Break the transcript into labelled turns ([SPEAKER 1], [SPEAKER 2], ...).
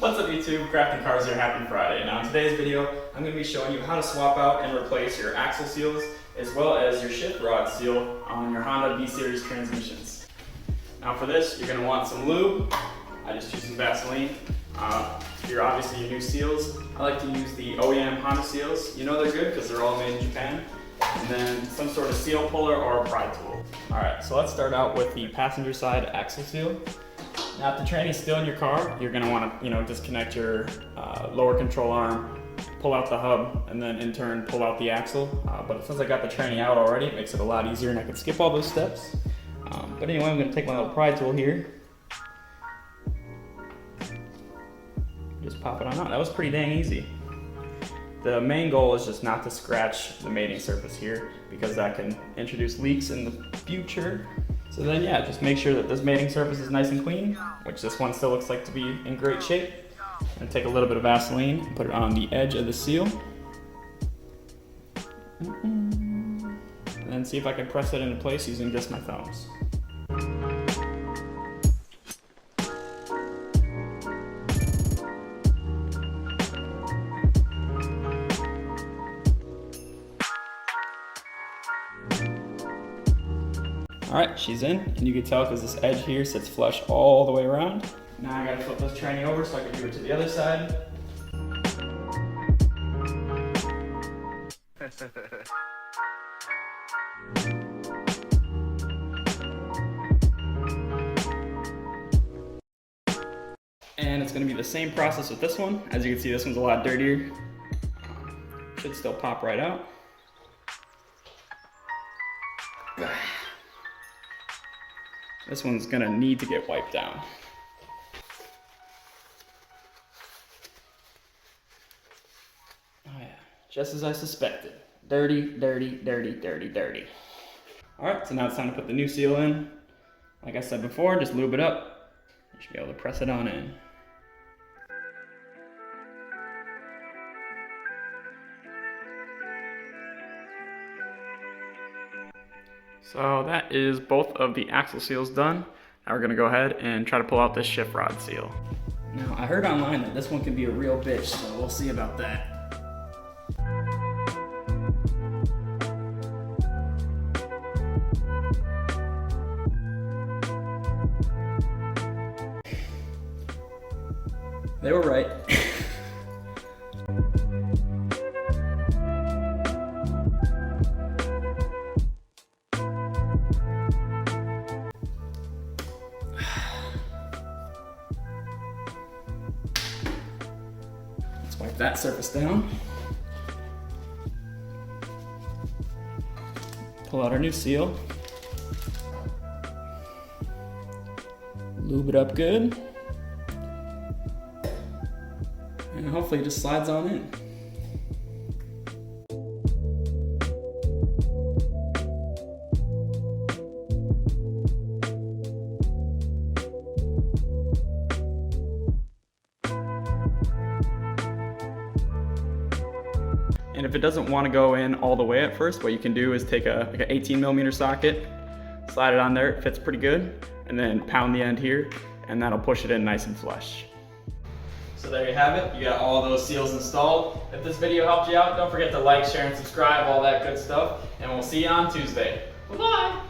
[SPEAKER 1] What's up YouTube, Crafting Cars here, happy Friday. Now in today's video, I'm going to be showing you how to swap out and replace your axle seals as well as your shift rod seal on your Honda B series transmissions. Now for this, you're going to want some lube. I just use some Vaseline. Here obviously your new seals. I like to use the OEM Honda seals. You know they're good because they're all made in Japan. And then some sort of seal puller or a pry tool. Alright, so let's start out with the passenger side axle seal. Now if the tranny's still in your car, you're going to want to disconnect your lower control arm, pull out the hub, and then in turn pull out the axle. But since I got the tranny out already, it makes it a lot easier and I can skip all those steps. But anyway, I'm going to take my little pry tool here. Just pop it on out. That was pretty dang easy. The main goal is just not to scratch the mating surface here because that can introduce leaks in the future. So then yeah, just make sure that this mating surface is nice and clean, which this one still looks like to be in great shape. And take a little bit of Vaseline and put it on the edge of the seal. And then see if I can press it into place using just my thumbs. Alright, she's in, and you can tell because this edge here sits flush all the way around. Now I gotta flip this tranny over so I can do it to the other side. And it's gonna be the same process with this one. As you can see, this one's a lot dirtier. Should still pop right out. This one's gonna need to get wiped down. Oh yeah, just as I suspected. Dirty, dirty, dirty, dirty, dirty. All right, so now it's time to put the new seal in. Like I said before, just lube it up. You should be able to press it on in. So that is both of the axle seals done. Now we're gonna go ahead and try to pull out this shift rod seal. Now I heard online that this one can be a real bitch, so we'll see about that. They were right. Let's wipe that surface down. Pull out our new seal. Lube it up good. And hopefully it just slides on in. And if it doesn't want to go in all the way at first, what you can do is take like an 18mm socket, slide it on there, it fits pretty good, and then pound the end here, and that'll push it in nice and flush. So there you have it, you got all those seals installed. If this video helped you out, don't forget to like, share, and subscribe, all that good stuff, and we'll see you on Tuesday. Bye-bye!